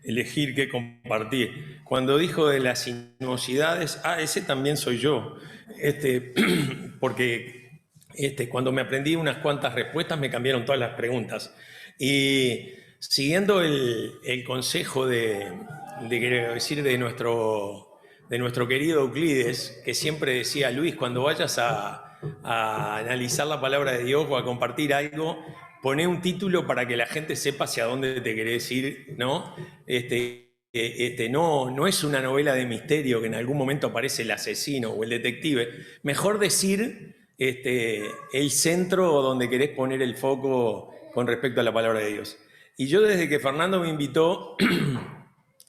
elegir qué compartir. Cuando dijo de las sinuosidades, ese también soy yo, porque cuando me aprendí unas cuantas respuestas me cambiaron todas las preguntas. Y siguiendo el consejo de nuestro querido Euclides, que siempre decía: Luis, cuando vayas a analizar la palabra de Dios o a compartir algo, poné un título para que la gente sepa hacia dónde te querés ir, ¿no? No es una novela de misterio que en algún momento aparece el asesino o el detective. Mejor decir el centro donde querés poner el foco con respecto a la palabra de Dios. Y yo, desde que Fernando me invitó,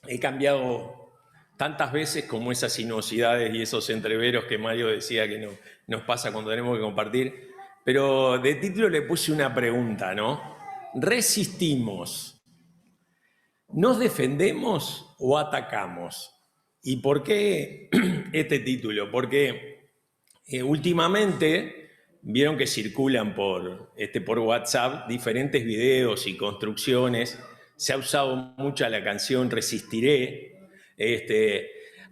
he cambiado tantas veces como esas sinuosidades y esos entreveros que Mario decía que nos pasa cuando tenemos que compartir. Pero de título le puse una pregunta, ¿no? ¿Resistimos? ¿Nos defendemos o atacamos? ¿Y por qué este título? Porque últimamente vieron que circulan por WhatsApp diferentes videos y construcciones. Se ha usado mucho la canción Resistiré.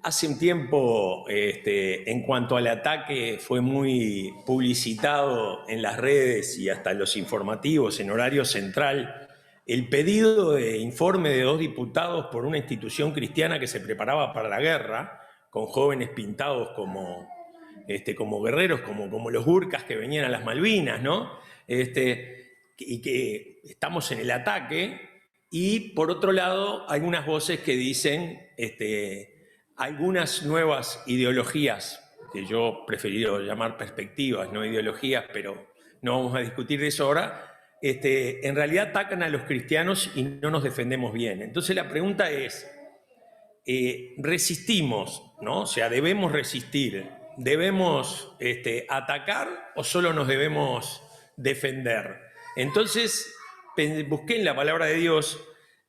Hace un tiempo, en cuanto al ataque, fue muy publicitado en las redes y hasta en los informativos en horario central el pedido de informe de 2 diputados por una institución cristiana que se preparaba para la guerra, con jóvenes pintados como guerreros, como los Gurkhas que venían a las Malvinas, ¿no? Y que estamos en el ataque. Y por otro lado, algunas voces que dicen algunas nuevas ideologías, que yo preferiría llamar perspectivas, no ideologías, pero no vamos a discutir de eso ahora, en realidad atacan a los cristianos y no nos defendemos bien. Entonces la pregunta es, ¿resistimos, ¿no? O sea, ¿debemos resistir? ¿Debemos atacar o solo nos debemos defender? Entonces busqué en la palabra de Dios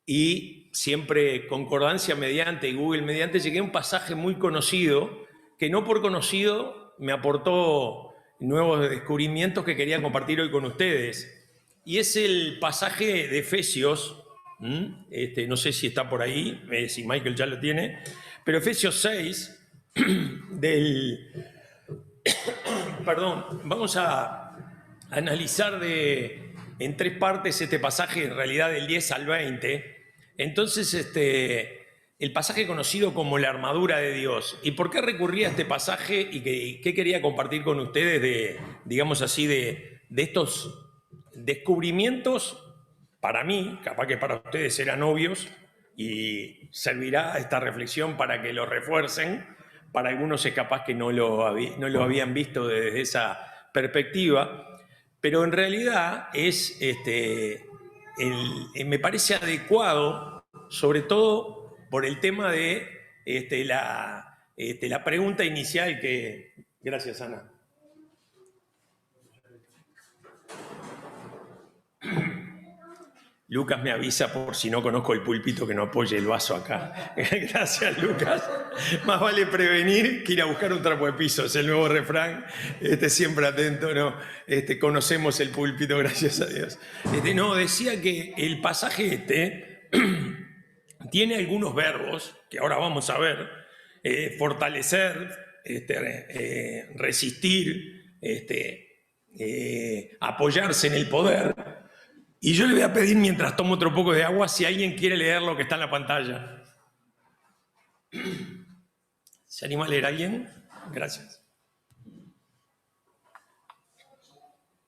y, siempre concordancia mediante y Google mediante, llegué a un pasaje muy conocido que, no por conocido, me aportó nuevos descubrimientos que quería compartir hoy con ustedes. Y es el pasaje de Efesios, no sé si está por ahí, si Michael ya lo tiene, pero Efesios 6, vamos a analizar en 3 partes este pasaje, en realidad del 10 al 20. Entonces, el pasaje conocido como la armadura de Dios. ¿Y por qué recurrí a este pasaje y qué quería compartir con ustedes digamos así, de estos descubrimientos? Para mí, capaz que para ustedes eran obvios, y servirá esta reflexión para que lo refuercen. Para algunos es capaz que no lo habían visto desde esa perspectiva, pero en realidad me parece adecuado, sobre todo por el tema de la pregunta inicial que... Gracias, Ana. Lucas me avisa por si no conozco el púlpito que no apoye el vaso acá. Gracias, Lucas. Más vale prevenir que ir a buscar un trapo de piso. Es el nuevo refrán. Siempre atento, ¿no? Conocemos el púlpito, gracias a Dios. Decía que el pasaje tiene algunos verbos que ahora vamos a ver. Fortalecer, resistir, apoyarse en el poder. Y yo le voy a pedir, mientras tomo otro poco de agua, si alguien quiere leer lo que está en la pantalla. ¿Se anima a leer alguien? Gracias.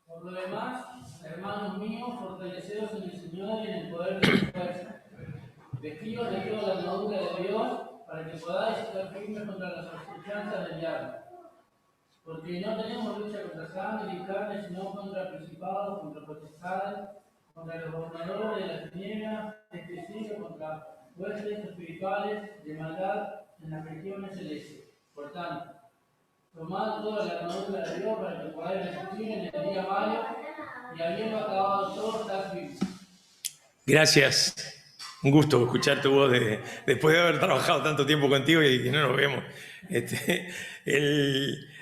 Por lo demás, hermanos míos, fortaleceos en el Señor y en el poder de su fuerza. Vestidos de toda la armadura de Dios, para que podáis estar firmes contra las asechanzas del diablo. Porque no tenemos lucha contra sangre y carne, sino contra principados, contra potestades, contra los gobernadores de las tinieblas, este siglo, contra huestes espirituales de maldad en las regiones celestes. Por tanto, tomad toda la armadura de Dios para que podáis resistir en el día malo y, habiendo acabado todo, estar firmes. Gracias. Un gusto escuchar tu voz después de haber trabajado tanto tiempo contigo y que no nos vemos.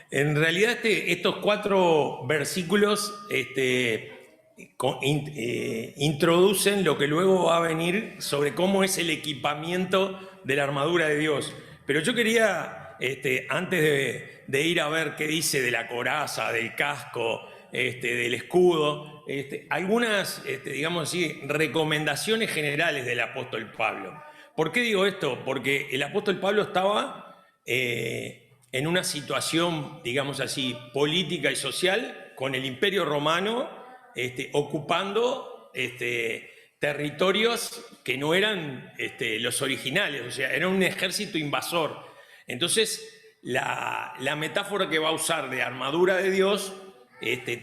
En realidad, estos 4 versículos introducen lo que luego va a venir sobre cómo es el equipamiento de la armadura de Dios. Pero yo quería, antes de ir a ver qué dice de la coraza, del casco, del escudo, algunas, digamos así, recomendaciones generales del apóstol Pablo. ¿Por qué digo esto? Porque el apóstol Pablo estaba en una situación, digamos así, política y social con el Imperio Romano ocupando territorios que no eran los originales, o sea, era un ejército invasor. Entonces, la metáfora que va a usar de armadura de Dios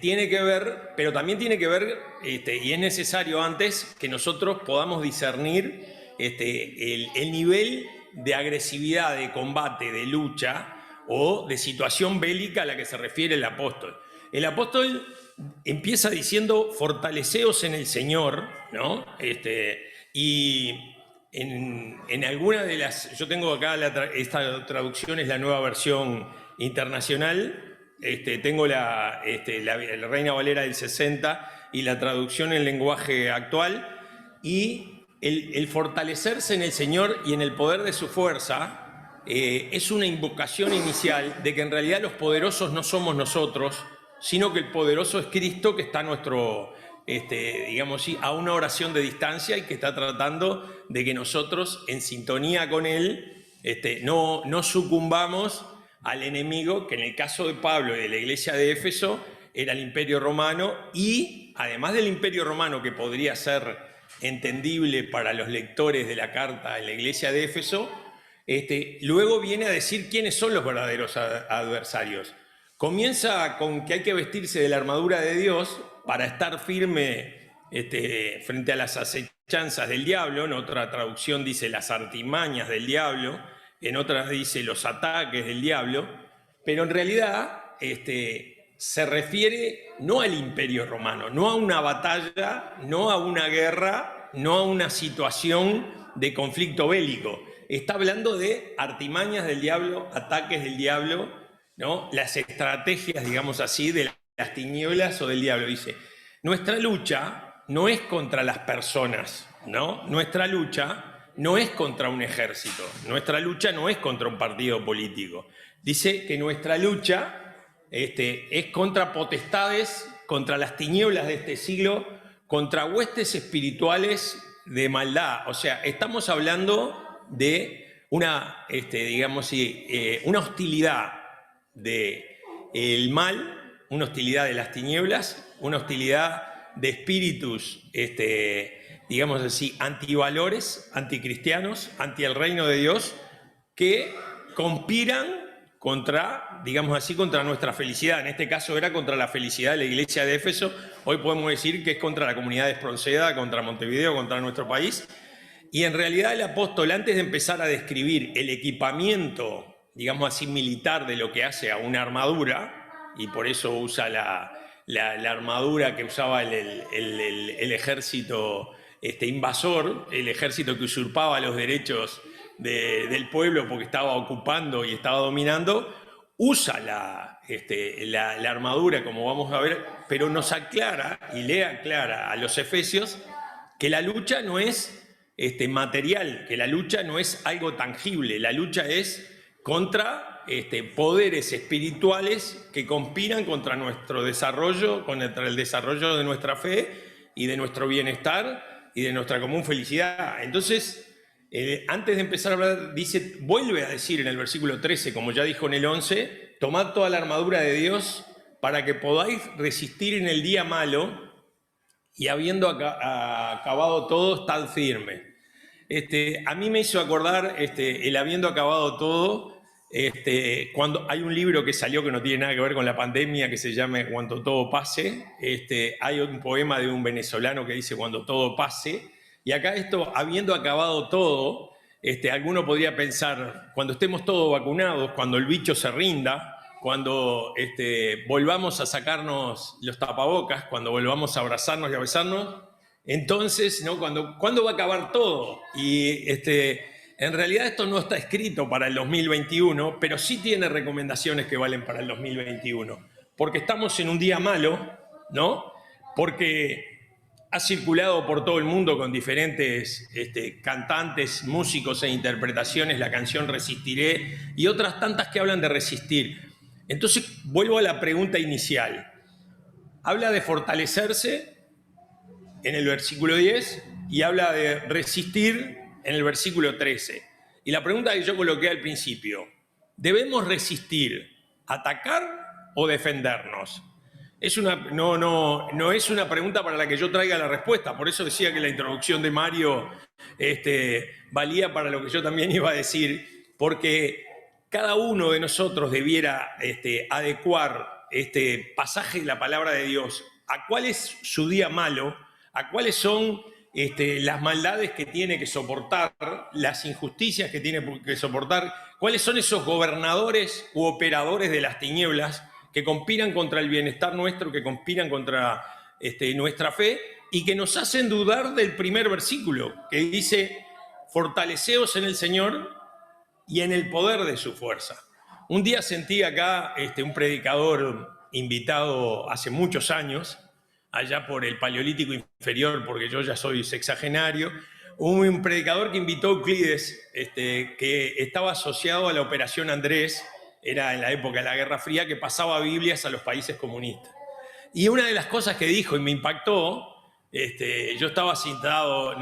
tiene que ver, pero también tiene que ver, y es necesario antes que nosotros podamos discernir el nivel de agresividad, de combate, de lucha o de situación bélica a la que se refiere el apóstol. El apóstol empieza diciendo, fortaleceos en el Señor, ¿no? Y en alguna de las, yo tengo acá, esta traducción es la nueva versión internacional, tengo la Reina Valera del 60 y la traducción en lenguaje actual, y el fortalecerse en el Señor y en el poder de su fuerza es una invocación inicial de que en realidad los poderosos no somos nosotros, sino que el poderoso es Cristo, que está a nuestro, digamos así, a una oración de distancia y que está tratando de que nosotros, en sintonía con Él, no sucumbamos al enemigo, que en el caso de Pablo y de la iglesia de Éfeso era el Imperio Romano, y además del Imperio Romano, que podría ser entendible para los lectores de la carta en la iglesia de Éfeso, luego viene a decir quiénes son los verdaderos adversarios. Comienza con que hay que vestirse de la armadura de Dios para estar firme frente a las acechanzas del diablo. En otra traducción dice las artimañas del diablo, en otras dice los ataques del diablo, pero en realidad se refiere no al Imperio Romano, no a una batalla, no a una guerra, no a una situación de conflicto bélico. Está hablando de artimañas del diablo, ataques del diablo, ¿no? Las estrategias, digamos así, de las tinieblas o del diablo. Dice, nuestra lucha no es contra las personas, ¿no? Nuestra lucha no es contra un ejército, nuestra lucha no es contra un partido político. Dice que nuestra lucha es contra potestades, contra las tinieblas de este siglo, contra huestes espirituales de maldad. O sea, estamos hablando de una, digamos así, una hostilidad del mal, una hostilidad de las tinieblas, una hostilidad de espíritus, digamos así, antivalores, anticristianos, anti el reino de Dios, que conspiran contra, digamos así, contra nuestra felicidad. En este caso era contra la felicidad de la iglesia de Éfeso. Hoy podemos decir que es contra la comunidad de Espronceda, contra Montevideo, contra nuestro país. Y en realidad el apóstol, antes de empezar a describir el equipamiento, digamos así, militar de lo que hace a una armadura, y por eso usa la armadura que usaba el ejército invasor, el ejército que usurpaba los derechos del pueblo porque estaba ocupando y estaba dominando, usa la armadura, como vamos a ver, pero nos aclara y le aclara a los efesios que la lucha no es material, que la lucha no es algo tangible, la lucha es contra poderes espirituales que conspiran contra nuestro desarrollo, contra el desarrollo de nuestra fe y de nuestro bienestar y de nuestra común felicidad. Entonces, antes de empezar a hablar, vuelve a decir en el versículo 13, como ya dijo en el 11, tomad toda la armadura de Dios para que podáis resistir en el día malo y habiendo acabado todo, estad firme. A mí me hizo acordar el habiendo acabado todo, cuando hay un libro que salió que no tiene nada que ver con la pandemia, que se llama Cuando todo pase. Hay un poema de un venezolano que dice Cuando todo pase, y acá esto, habiendo acabado todo, alguno podría pensar, cuando estemos todos vacunados, cuando el bicho se rinda, cuando volvamos a sacarnos los tapabocas, cuando volvamos a abrazarnos y a besarnos, entonces, ¿no? ¿Cuándo va a acabar todo? Y en realidad esto no está escrito para el 2021, pero sí tiene recomendaciones que valen para el 2021. Porque estamos en un día malo, ¿no? Porque ha circulado por todo el mundo con diferentes cantantes, músicos e interpretaciones, la canción Resistiré y otras tantas que hablan de resistir. Entonces, vuelvo a la pregunta inicial. Habla de fortalecerse en el versículo 10 y habla de resistir en el versículo 13. Y la pregunta que yo coloqué al principio, ¿debemos resistir, atacar o defendernos? No es una pregunta para la que yo traiga la respuesta, por eso decía que la introducción de Mario valía para lo que yo también iba a decir, porque cada uno de nosotros debiera adecuar este pasaje de la palabra de Dios a cuál es su día malo, a cuáles son las maldades que tiene que soportar, las injusticias que tiene que soportar, cuáles son esos gobernadores u operadores de las tinieblas que conspiran contra el bienestar nuestro, que conspiran contra nuestra fe y que nos hacen dudar del primer versículo, que dice, fortaleceos en el Señor y en el poder de su fuerza. Un día sentí acá un predicador invitado hace muchos años, allá por el Paleolítico Inferior, porque yo ya soy sexagenario, un predicador que invitó a Euclides, que estaba asociado a la Operación Andrés, era en la época de la Guerra Fría, que pasaba Biblias a los países comunistas. Y una de las cosas que dijo y me impactó, yo estaba sentado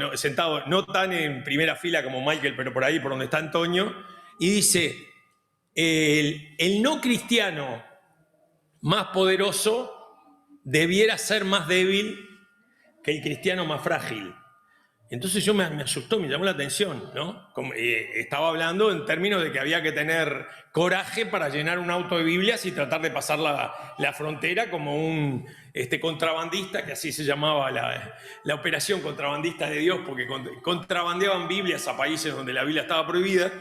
no tan en primera fila como Michael, pero por ahí, por donde está Antonio, y dice, el no cristiano más poderoso debiera ser más débil que el cristiano más frágil. Entonces me asustó, me llamó la atención, ¿no? Estaba hablando en términos de que había que tener coraje para llenar un auto de Biblias y tratar de pasar la frontera como un contrabandista, que así se llamaba la operación contrabandista de Dios, porque contrabandeaban Biblias a países donde la Biblia estaba prohibida.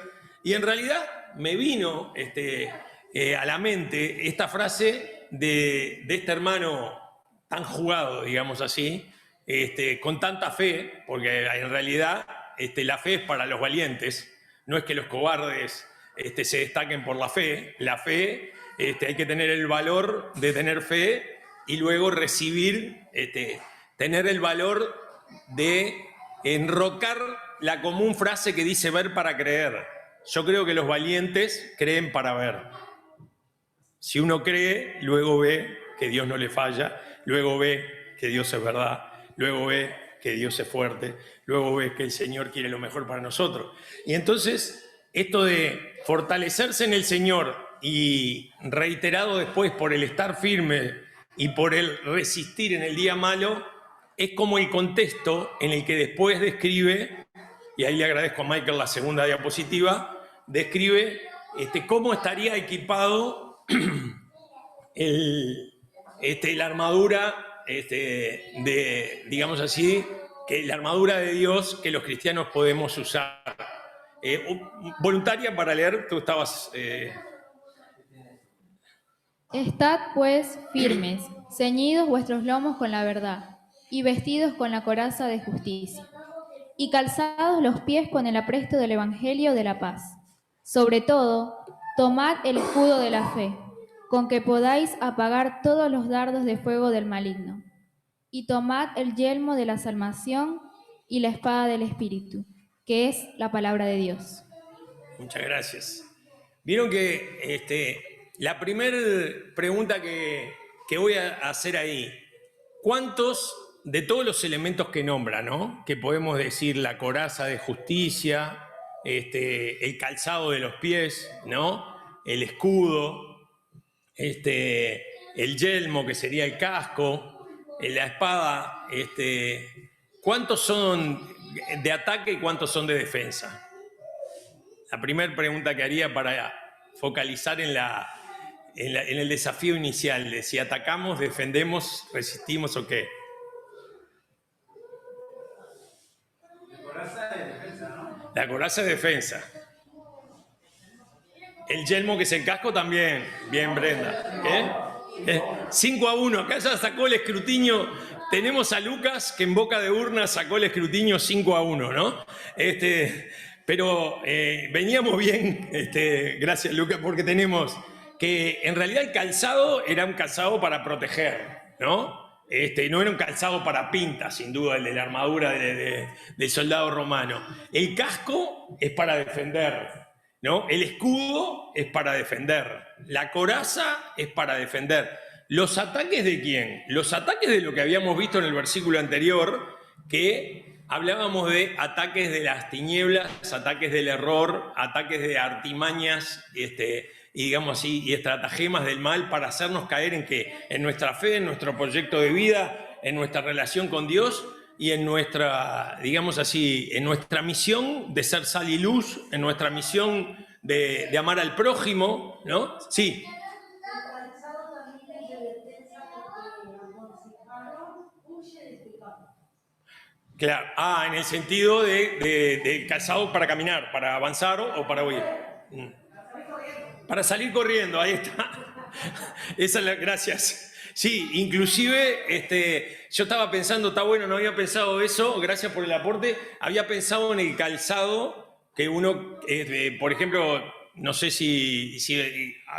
Y en realidad me vino a la mente esta frase de este hermano tan jugado, digamos así, con tanta fe, porque en realidad la fe es para los valientes, no es que los cobardes se destaquen por la fe. La fe, hay que tener el valor de tener fe y luego recibir, tener el valor de enrocar la común frase que dice ver para creer. Yo creo que los valientes creen para ver. Si uno cree, luego ve que Dios no le falla, luego ve que Dios es verdad, luego ve que Dios es fuerte, luego ve que el Señor quiere lo mejor para nosotros. Y entonces, esto de fortalecerse en el Señor y reiterado después por el estar firme y por el resistir en el día malo, es como el contexto en el que después describe, y ahí le agradezco a Michael la segunda diapositiva, describe cómo estaría equipado la armadura, digamos así, que la armadura de Dios que los cristianos podemos usar. Voluntaria para leer, tú estabas... Estad pues firmes, ceñidos vuestros lomos con la verdad, y vestidos con la coraza de justicia, y calzados los pies con el apresto del Evangelio de la paz. Sobre todo, tomad el escudo de la fe, con que podáis apagar todos los dardos de fuego del maligno. Y tomad el yelmo de la salvación y la espada del Espíritu, que es la palabra de Dios. Muchas gracias. Vieron que la primera pregunta que voy a hacer ahí, ¿cuántos de todos los elementos que nombra, ¿no? Que podemos decir la coraza de justicia, el calzado de los pies, ¿no? El escudo, el yelmo, que sería el casco, la espada, ¿cuántos son de ataque y cuántos son de defensa? La primera pregunta que haría para focalizar en el desafío inicial de si atacamos, defendemos, resistimos o qué. La coraza de defensa, ¿no? La coraza de defensa. El yelmo, que es el casco, también. Bien, Brenda. 5-1. Acá ya sacó el escrutinio. Tenemos a Lucas, que en boca de urna sacó el escrutinio 5-1, ¿no? Pero veníamos bien, gracias Lucas, porque tenemos que en realidad el calzado era un calzado para proteger, ¿no? No era un calzado para pinta, sin duda, el de la armadura del soldado romano. El casco es para defender, ¿no? El escudo es para defender. La coraza es para defender. ¿Los ataques de quién? Los ataques de lo que habíamos visto en el versículo anterior, que hablábamos de ataques de las tinieblas, ataques del error, ataques de artimañas, y digamos así, y estratagemas del mal para hacernos caer en qué, en nuestra fe, en nuestro proyecto de vida, en nuestra relación con Dios y en nuestra, digamos así, en nuestra misión de ser sal y luz, en nuestra misión de amar al prójimo, ¿no? Sí. Claro, en el sentido de calzado para caminar, para avanzar o para huir. Para salir corriendo, ahí está. Esa es la, gracias. Sí, inclusive yo estaba pensando, está bueno, no había pensado eso, gracias por el aporte. Había pensado en el calzado que uno, por ejemplo, no sé si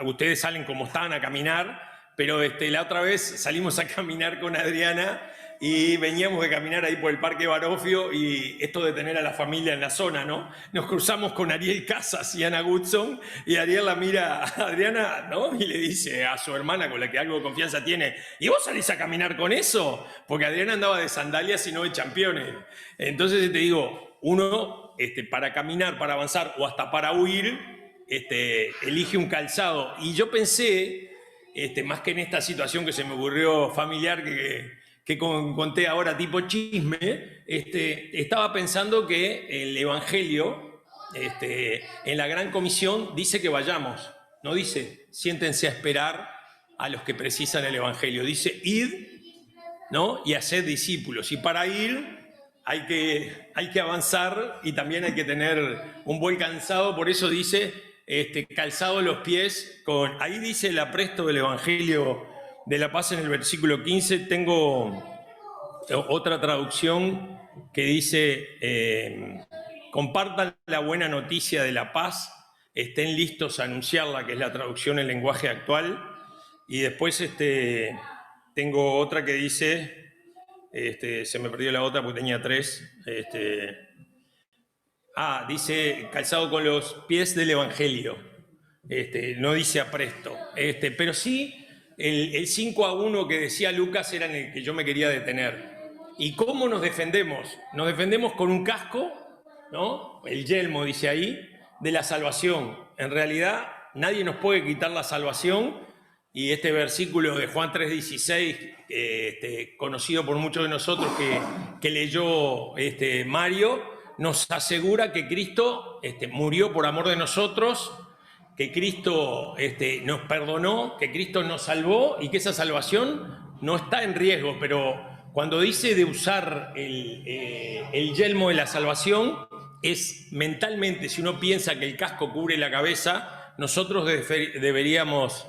ustedes salen como estaban a caminar, pero la otra vez salimos a caminar con Adriana y veníamos de caminar ahí por el Parque Barofio y esto de tener a la familia en la zona, ¿no? Nos cruzamos con Ariel Casas y Ana Goodson y Ariel la mira a Adriana, ¿no? Y le dice a su hermana con la que algo de confianza tiene, ¿y vos salís a caminar con eso? Porque Adriana andaba de sandalias y no de championes. Entonces te digo, uno para caminar, para avanzar o hasta para huir, elige un calzado. Y yo pensé, más que en esta situación que se me ocurrió familiar que conté ahora tipo chisme, estaba pensando que el Evangelio, en la Gran Comisión, dice que vayamos. No dice, siéntense a esperar a los que precisan el Evangelio. Dice, id, ¿no? Y haced discípulos. Y para ir hay que avanzar y también hay que tener un buen calzado. Por eso dice, calzado los pies con... Ahí dice el apresto del Evangelio de la paz en el versículo 15. Tengo otra traducción que dice, compartan la buena noticia de la paz, estén listos a anunciarla, que es la traducción en lenguaje actual. Y después tengo otra que dice, se me perdió la otra porque tenía tres, dice calzado con los pies del Evangelio, no dice apresto, pero sí el 5-1 que decía Lucas era en el que yo me quería detener. ¿Y cómo nos defendemos? Nos defendemos con un casco, ¿no? El yelmo dice ahí, de la salvación. En realidad nadie nos puede quitar la salvación y este versículo de Juan 3:16, conocido por muchos de nosotros que leyó Mario, nos asegura que Cristo murió por amor de nosotros, que Cristo nos perdonó, que Cristo nos salvó y que esa salvación no está en riesgo. Pero cuando dice de usar el yelmo de la salvación, es mentalmente, si uno piensa que el casco cubre la cabeza, nosotros deberíamos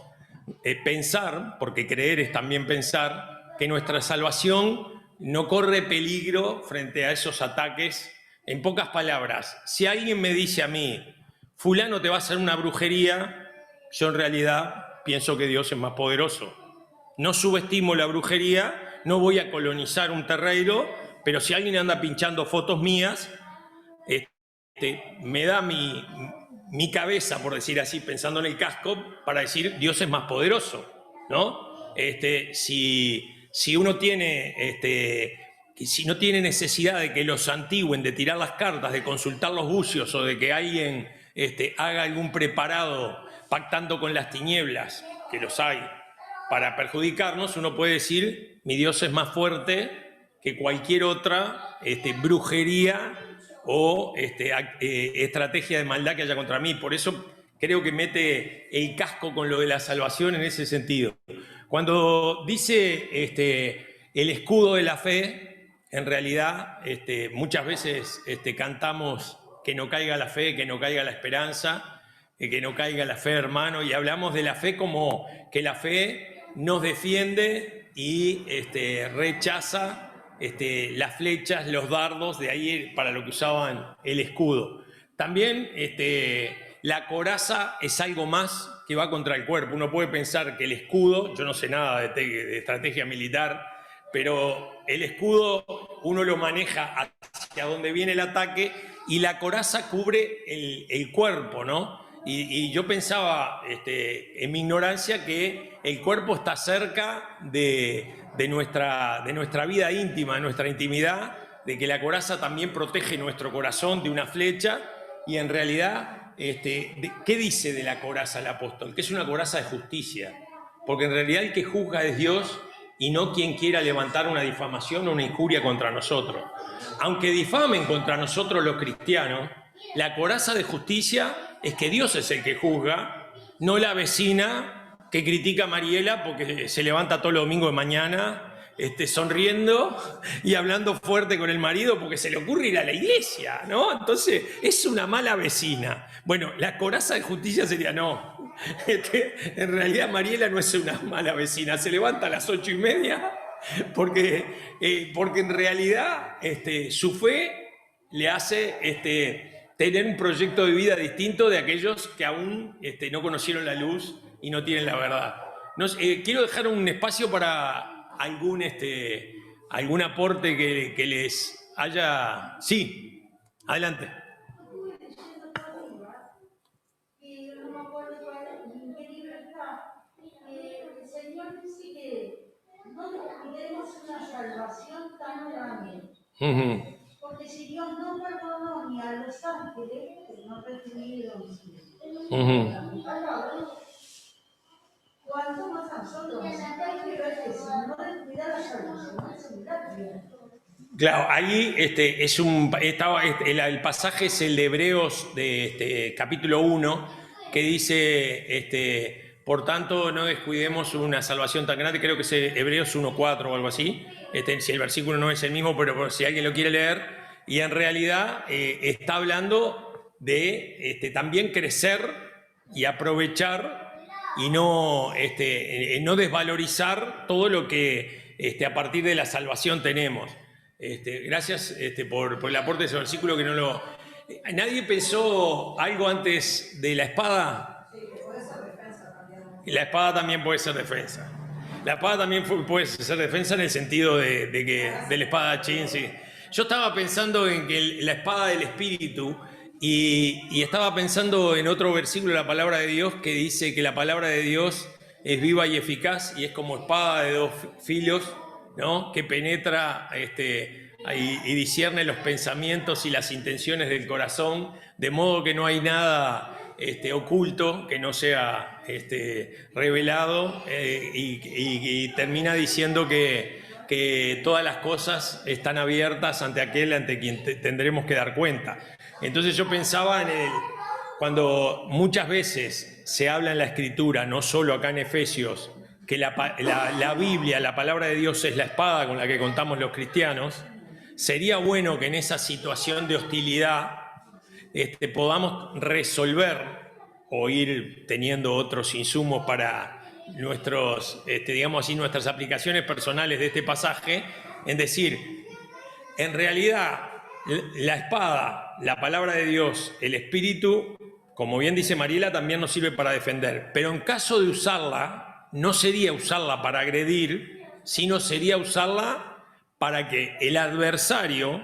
pensar, porque creer es también pensar, que nuestra salvación no corre peligro frente a esos ataques. En pocas palabras, si alguien me dice a mí, fulano te va a hacer una brujería, yo en realidad pienso que Dios es más poderoso. No subestimo la brujería, no voy a colonizar un terreiro, pero si alguien anda pinchando fotos mías, me da mi cabeza, por decir así, pensando en el casco, para decir Dios es más poderoso, ¿no? Si uno tiene... si no tiene necesidad de que los santigüen, de tirar las cartas, de consultar los bucios o de que alguien haga algún preparado pactando con las tinieblas, que los hay, para perjudicarnos, uno puede decir, mi Dios es más fuerte que cualquier otra brujería o estrategia de maldad que haya contra mí. Por eso creo que mete el casco con lo de la salvación en ese sentido. Cuando dice el escudo de la fe, en realidad, muchas veces cantamos que no caiga la fe, que no caiga la esperanza, que no caiga la fe, hermano, y hablamos de la fe como que la fe nos defiende y rechaza las flechas, los dardos, de ahí para lo que usaban el escudo. También la coraza es algo más que va contra el cuerpo. Uno puede pensar que el escudo, yo no sé nada de estrategia militar, pero el escudo uno lo maneja hacia donde viene el ataque y la coraza cubre el cuerpo, ¿no? Y yo pensaba en mi ignorancia que el cuerpo está cerca de nuestra vida íntima, de nuestra intimidad, de que la coraza también protege nuestro corazón de una flecha, y en realidad, ¿qué dice de la coraza el apóstol? Que es una coraza de justicia, porque en realidad el que juzga es Dios y no quien quiera levantar una difamación o una injuria contra nosotros. Aunque difamen contra nosotros los cristianos, la coraza de justicia es que Dios es el que juzga, no la vecina que critica a Mariela porque se levanta todos los domingos de mañana sonriendo y hablando fuerte con el marido porque se le ocurre ir a la iglesia, ¿no? Entonces, es una mala vecina. Bueno, la coraza de justicia sería no. En realidad Mariela no es una mala vecina, se levanta a las 8:30 porque en realidad su fe le hace tener un proyecto de vida distinto de aquellos que aún no conocieron la luz y no tienen la verdad. Quiero dejar un espacio para algún aporte que les haya... Sí, adelante. El Señor dice que no descuidemos una salvación tan grande. Porque si Dios no perdonó ni a los ángeles, que no recibieron ¿cuánto más a nosotros? Hay que ver que si no descuida la salvación, se mirá. Claro, ahí el pasaje es el de Hebreos de capítulo 1, que dice, por tanto no descuidemos una salvación tan grande, creo que es Hebreos 1:4 o algo así, si el versículo no es el mismo, pero si alguien lo quiere leer, y en realidad está hablando de también crecer y aprovechar y no desvalorizar todo lo que a partir de la salvación tenemos. Gracias por el aporte de ese versículo que no lo... ¿Nadie pensó algo antes de la espada? Sí, que puede ser defensa también. La espada también puede ser defensa. La espada también puede ser defensa en el sentido del espadachín, sí. Yo estaba pensando en que la espada del Espíritu y estaba pensando en otro versículo de la palabra de Dios que dice que la palabra de Dios es viva y eficaz y es como espada de 2 filos, ¿no? Que penetra y discierne los pensamientos y las intenciones del corazón, de modo que no hay nada oculto que no sea revelado, y termina diciendo que todas las cosas están abiertas ante aquel ante quien tendremos que dar cuenta. Entonces yo pensaba cuando muchas veces se habla en la Escritura, no solo acá en Efesios, que la Biblia, la palabra de Dios es la espada con la que contamos los cristianos, sería bueno que en esa situación de hostilidad podamos resolver o ir teniendo otros insumos para nuestras aplicaciones personales de este pasaje, en decir, en realidad, la espada, la palabra de Dios, el Espíritu, como bien dice Mariela, también nos sirve para defender, pero en caso de usarla, no sería usarla para agredir, sino sería usarla para que el adversario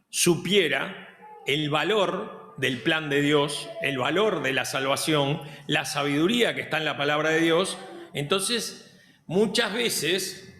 supiera el valor del plan de Dios, el valor de la salvación, la sabiduría que está en la palabra de Dios. Entonces, muchas veces,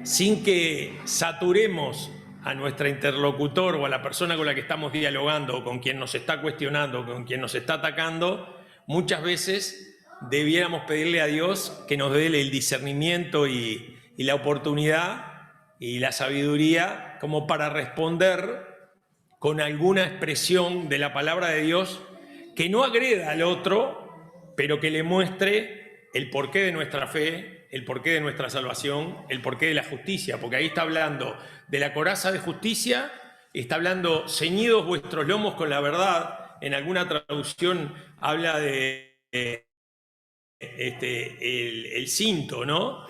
sin que saturemos a nuestra interlocutor o a la persona con la que estamos dialogando, con quien nos está cuestionando, con quien nos está atacando, muchas veces debiéramos pedirle a Dios que nos dé el discernimiento y la oportunidad y la sabiduría como para responder con alguna expresión de la palabra de Dios que no agreda al otro, pero que le muestre el porqué de nuestra fe, el porqué de nuestra salvación, el porqué de la justicia, porque ahí está hablando de la coraza de justicia, está hablando ceñidos vuestros lomos con la verdad. En alguna traducción habla de el cinto, ¿no?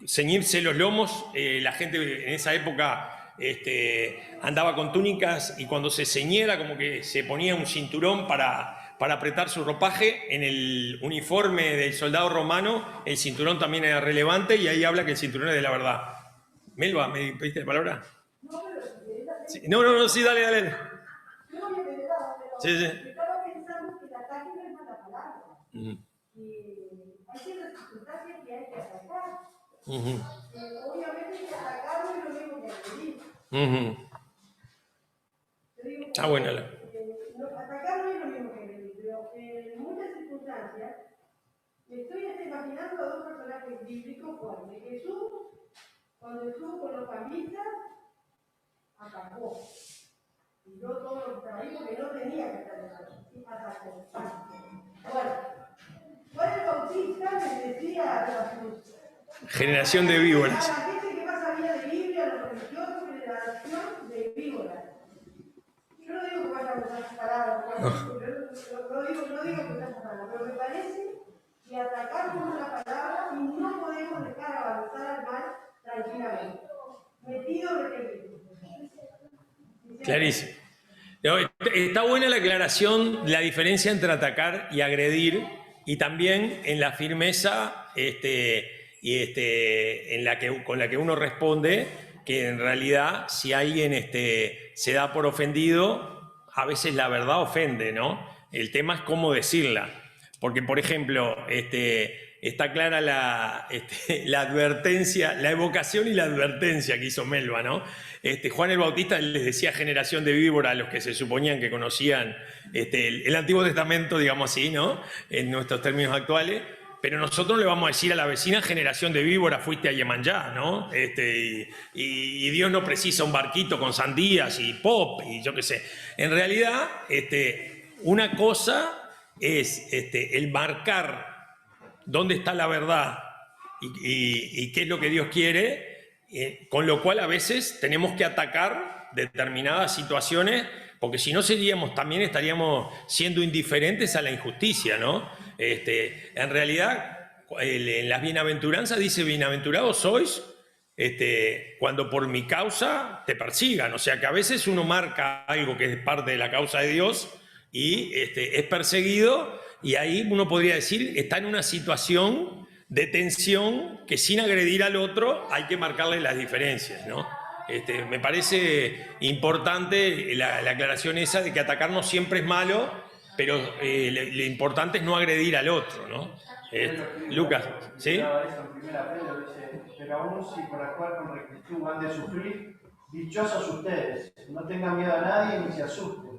Ceñirse los lomos. La gente en esa época andaba con túnicas y cuando se ceñiera como que se ponía un cinturón para para apretar su ropaje. En el uniforme del soldado romano, el cinturón también era relevante y ahí habla que el cinturón es de la verdad. Melba, ¿me pediste la palabra? Sí. No, sí, dale. Sí. Estaba pensando que el ataque no es mala palabra. Hay ciertas circunstancias que hay que atacar. Obviamente que atacar no es lo mismo que agredir. Está buena la... Atacar no es lo mismo que agredir, pero en muchas circunstancias me estoy imaginando a dos personajes bíblicos fuertes. Jesús, cuando estuvo con los cambistas, atacó. Y yo todo lo que traía que no tenía que estar en atacó. Bueno, Juan el Bautista les decía a sus generación de víboras. a la gente que más sabía de Biblia, los religiosos, generación de víboras. Yo no digo que vayan a usar esa palabra, no digo que usar esa palabra, pero me parece que atacar con una palabra y no podemos dejar avanzar al mal tranquilamente. Metido en el peligro. Clarísimo. No, está buena la aclaración, la diferencia entre atacar y agredir, y también en la firmeza con la que uno responde, que en realidad si alguien se da por ofendido, a veces la verdad ofende, ¿no? El tema es cómo decirla. Porque, por ejemplo, está clara la advertencia, la evocación y la advertencia que hizo Melba, ¿no? Juan el Bautista les decía generación de víbora a los que se suponían que conocían el Antiguo Testamento, digamos así, ¿no? En nuestros términos actuales. Pero nosotros le vamos a decir a la vecina generación de víbora, fuiste a Yemanjá, ¿no? Y Dios no precisa un barquito con sandías y pop y yo qué sé. En realidad, una cosa es el marcar dónde está la verdad y qué es lo que Dios quiere, con lo cual a veces tenemos que atacar determinadas situaciones, porque si no también estaríamos siendo indiferentes a la injusticia, ¿no? En realidad, en las bienaventuranzas dice, bienaventurados sois cuando por mi causa te persigan. O sea que a veces uno marca algo que es parte de la causa de Dios y es perseguido, y ahí uno podría decir, está en una situación de tensión que sin agredir al otro hay que marcarle las diferencias, ¿no? Me parece importante la aclaración esa de que atacarnos siempre es malo, pero lo importante es no agredir al otro, ¿no? Lucas, ¿sí? Pero aún si por actuar con rectitud han de sufrir, dichosos ustedes, no tengan miedo a nadie ni se asusten,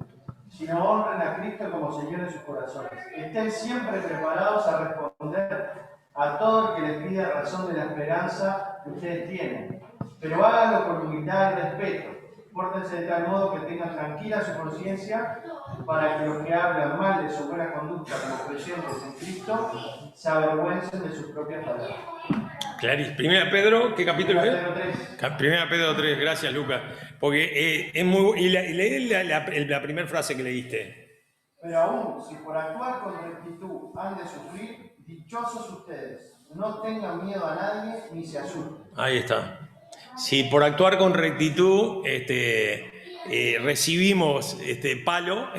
sino honren a Cristo como Señor en sus corazones. Estén siempre preparados a responder a todo el que les pida razón de la esperanza que ustedes tienen, pero háganlo con humildad y respeto. Pórtense de tal modo que tengan tranquila su conciencia, para que los que hablan mal de su buena conducta como creyentes en Cristo se avergüencen de sus propias palabras. Clarísimo. Primera Pedro, ¿qué capítulo es? Pedro 3. Primera Pedro 3, gracias Lucas. Porque es muy... Y leí la primera frase que leíste. Pero aún, si por actuar con rectitud han de sufrir, dichosos ustedes. No tengan miedo a nadie ni se asusten. Ahí está. Si por actuar con rectitud recibimos palo,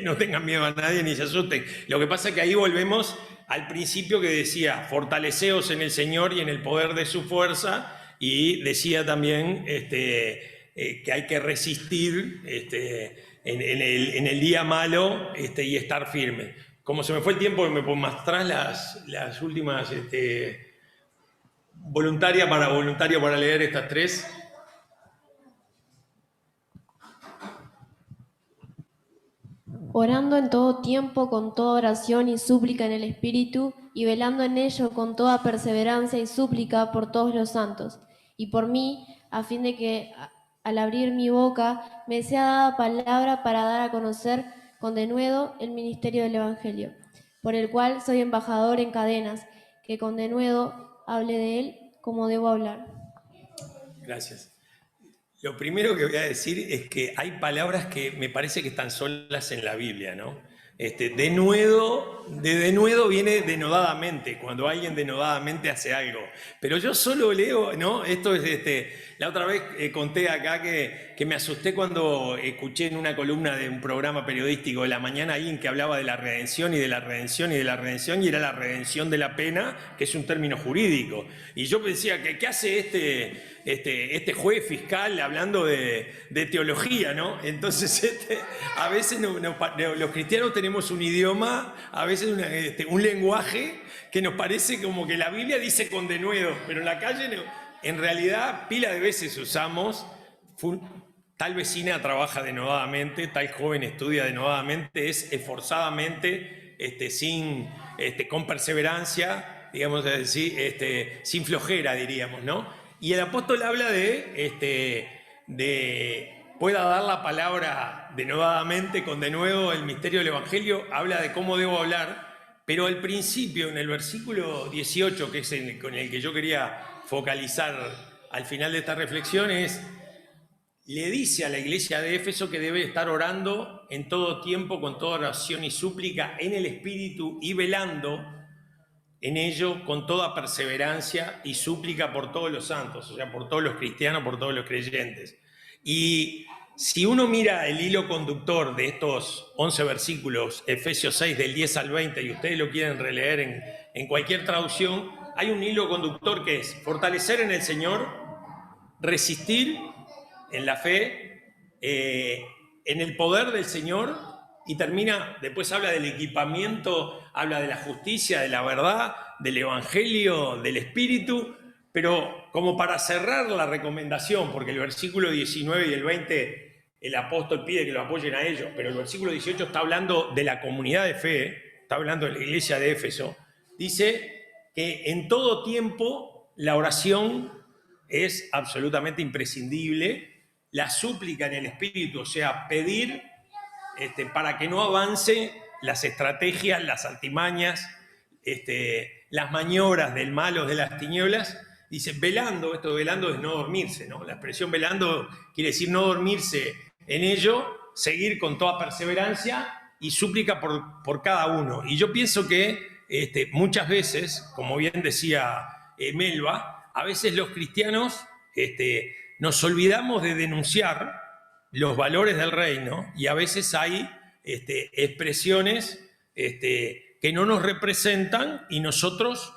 no tengan miedo a nadie ni se asusten. Lo que pasa es que ahí volvemos al principio que decía, fortaleceos en el Señor y en el poder de su fuerza, y decía también que hay que resistir en el día malo y estar firme. Como se me fue el tiempo, me pongo más atrás las últimas voluntario para leer estas tres. Orando en todo tiempo con toda oración y súplica en el Espíritu, y velando en ello con toda perseverancia y súplica por todos los santos, y por mí, a fin de que al abrir mi boca me sea dada palabra para dar a conocer con denuedo el ministerio del Evangelio, por el cual soy embajador en cadenas, que con denuedo hable de él como debo hablar. Gracias. Lo primero que voy a decir es que hay palabras que me parece que están solas en la Biblia, ¿no? De denuedo viene denodadamente, cuando alguien denodadamente hace algo. Pero yo solo leo, ¿no? Esto es La otra vez conté acá que me asusté cuando escuché en una columna de un programa periodístico de la mañana alguien que hablaba de la redención y de la redención y de la redención, y era la redención de la pena, que es un término jurídico. Y yo pensía, ¿qué hace este juez fiscal hablando de teología, ¿no? Entonces, a veces los cristianos tenemos un idioma, a veces un lenguaje que nos parece como que la Biblia dice con denuedo, pero en la calle en realidad pila de veces usamos tal vecina trabaja denodadamente, tal joven estudia denodadamente, es esforzadamente, con perseverancia, digamos así, sin flojera, diríamos, ¿no? Y el apóstol habla de pueda dar la palabra denodadamente, con denuedo, el misterio del Evangelio, habla de cómo debo hablar. Pero al principio, en el versículo 18, que es con el que yo quería focalizar al final de esta reflexión, le dice a la iglesia de Éfeso que debe estar orando en todo tiempo, con toda oración y súplica, en el Espíritu, y velando en ello con toda perseverancia y súplica por todos los santos, o sea, por todos los cristianos, por todos los creyentes. Y si uno mira el hilo conductor de estos 11 versículos, Efesios 6 del 10 al 20, y ustedes lo quieren releer en cualquier traducción, hay un hilo conductor que es fortalecer en el Señor, resistir en la fe, en el poder del Señor, y después habla del equipamiento, habla de la justicia, de la verdad, del Evangelio, del Espíritu. Pero como para cerrar la recomendación, porque el versículo 19 y el 20, el apóstol pide que lo apoyen a ellos, pero el versículo 18 está hablando de la comunidad de fe, está hablando de la iglesia de Éfeso, dice que en todo tiempo la oración es absolutamente imprescindible, la súplica en el Espíritu, o sea, pedir para que no avance las estrategias, las artimañas, las maniobras del mal o de las tinieblas. Dice, velando, esto de velando es no dormirse, ¿no? La expresión velando quiere decir no dormirse en ello, seguir con toda perseverancia y súplica por cada uno. Y yo pienso que muchas veces, como bien decía Melba, a veces los cristianos nos olvidamos de denunciar los valores del reino, y a veces hay expresiones que no nos representan, y nosotros...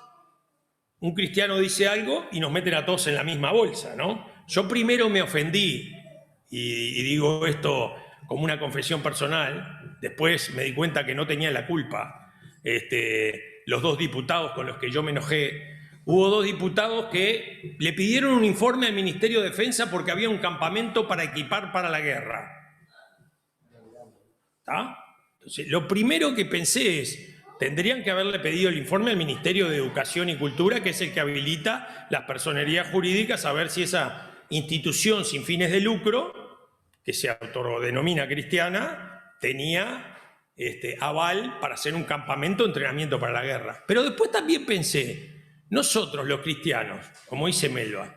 Un cristiano dice algo y nos meten a todos en la misma bolsa, ¿no? Yo primero me ofendí, y digo esto como una confesión personal, después me di cuenta que no tenía la culpa. Los dos diputados con los que yo me enojé, hubo dos diputados que le pidieron un informe al Ministerio de Defensa porque había un campamento para equipar para la guerra. ¿Está? Entonces, lo primero que pensé es... Tendrían que haberle pedido el informe al Ministerio de Educación y Cultura, que es el que habilita las personerías jurídicas, a ver si esa institución sin fines de lucro, que se autodenomina cristiana, tenía aval para hacer un campamento de entrenamiento para la guerra. Pero después también pensé, nosotros los cristianos, como dice Melba,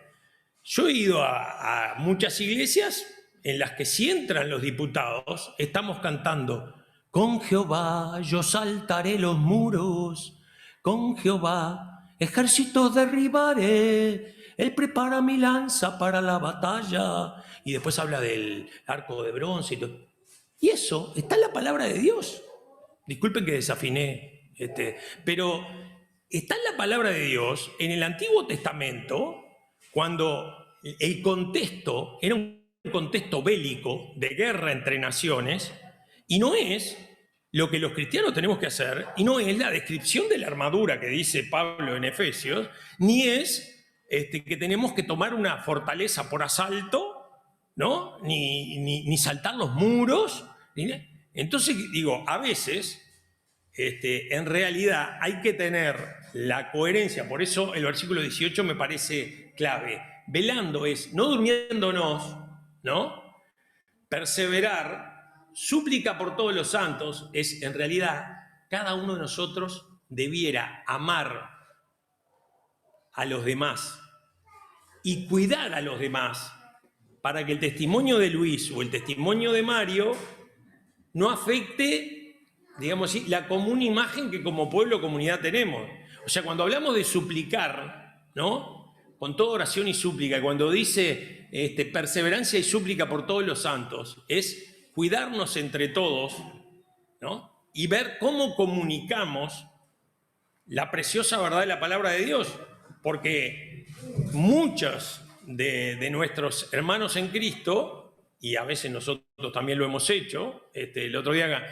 yo he ido a muchas iglesias en las que si entran los diputados, estamos cantando: con Jehová yo saltaré los muros, con Jehová ejércitos derribaré, Él prepara mi lanza para la batalla. Y después habla del arco de bronce y todo. Y eso está en la palabra de Dios. Disculpen que desafiné, pero está en la palabra de Dios, en el Antiguo Testamento, cuando el contexto era un contexto bélico, de guerra entre naciones. Y no es lo que los cristianos tenemos que hacer, y no es la descripción de la armadura que dice Pablo en Efesios, ni es que tenemos que tomar una fortaleza por asalto, ¿no? Ni saltar los muros. Entonces, digo, a veces, en realidad hay que tener la coherencia. Por eso el versículo 18 me parece clave. Velando es no durmiéndonos, ¿no? Perseverar. Súplica por todos los santos es, en realidad, cada uno de nosotros debiera amar a los demás y cuidar a los demás para que el testimonio de Luis o el testimonio de Mario no afecte, digamos así, la común imagen que como pueblo o comunidad tenemos. O sea, cuando hablamos de suplicar, ¿no? con toda oración y súplica. Cuando dice perseverancia y súplica por todos los santos, es cuidarnos entre todos, ¿no? Y ver cómo comunicamos la preciosa verdad de la palabra de Dios. Porque muchos de nuestros hermanos en Cristo, y a veces nosotros también lo hemos hecho, el otro día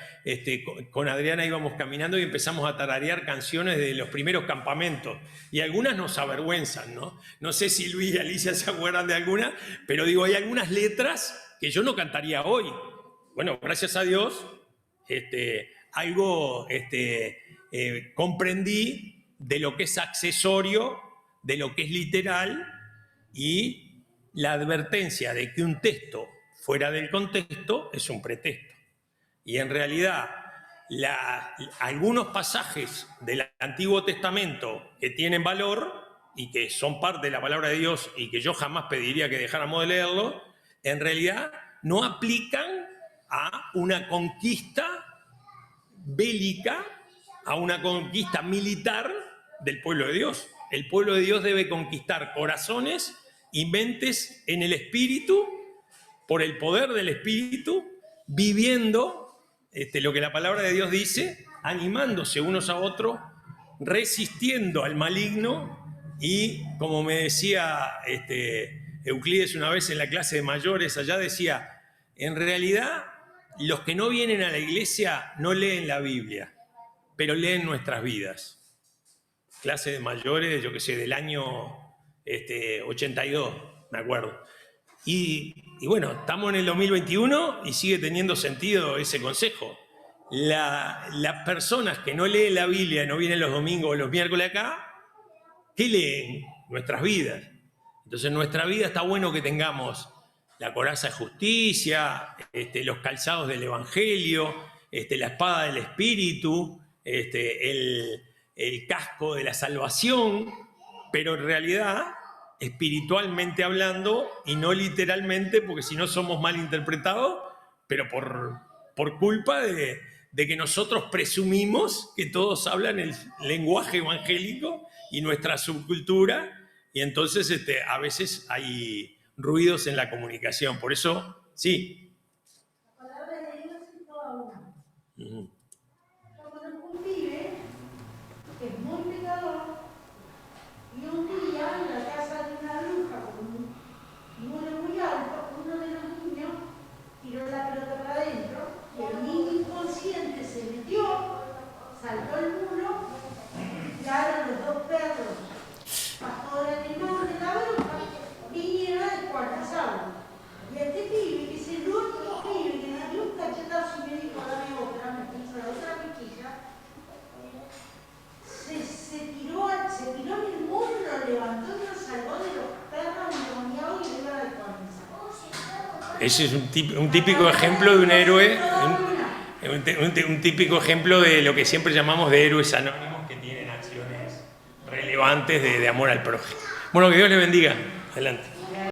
con Adriana íbamos caminando y empezamos a tararear canciones de los primeros campamentos, y algunas nos avergüenzan, ¿no? No sé si Luis y Alicia se acuerdan de alguna, pero digo, hay algunas letras que yo no cantaría hoy. Bueno, gracias a Dios, algo comprendí de lo que es accesorio, de lo que es literal, y la advertencia de que un texto fuera del contexto es un pretexto. Y en realidad, algunos pasajes del Antiguo Testamento que tienen valor y que son parte de la palabra de Dios y que yo jamás pediría que dejáramos de leerlo, en realidad no aplican a una conquista bélica, a una conquista militar del pueblo de Dios. El pueblo de Dios debe conquistar corazones y mentes en el Espíritu, por el poder del Espíritu, viviendo lo que la palabra de Dios dice, animándose unos a otros, resistiendo al maligno, y como me decía Euclides una vez en la clase de mayores, allá decía, en realidad los que no vienen a la iglesia no leen la Biblia, pero leen nuestras vidas. Clase de mayores, yo qué sé, del año 82, me acuerdo. Y bueno, estamos en el 2021 y sigue teniendo sentido ese consejo. Las personas que no leen la Biblia, no vienen los domingos o los miércoles acá, ¿qué leen? Nuestras vidas. Entonces en nuestra vida está bueno que tengamos la coraza de justicia, los calzados del Evangelio, la espada del Espíritu, el casco de la salvación, pero en realidad, espiritualmente hablando, y no literalmente, porque si no somos mal interpretados, pero por culpa de que nosotros presumimos que todos hablan el lenguaje evangélico y nuestra subcultura, y entonces a veces hay ruidos en la comunicación. Por eso, sí. La palabra de Dios es toda una. Yo conozco un pibe que es muy pecador, y un día en la casa de una bruja con un muro muy alto, uno de los niños tiró la pelota para adentro, y el niño inconsciente se metió, saltó el muro, tiraron los dos perros pastores animales de la bruja, vinieron a descuartizarlo. Y este pibe, que es el único pibe que le dio un cachetazo y me dijo, dame otra, me puso la otra mejilla, se tiró en el muro, lo levantó y lo salvó de los perros endemoniados y lo iba a descuartizar. Ese es un típico ejemplo de un héroe, un típico ejemplo de lo que siempre llamamos de héroes anónimos que tienen acciones relevantes de amor al prójimo. Bueno, que Dios le bendiga. Adelante.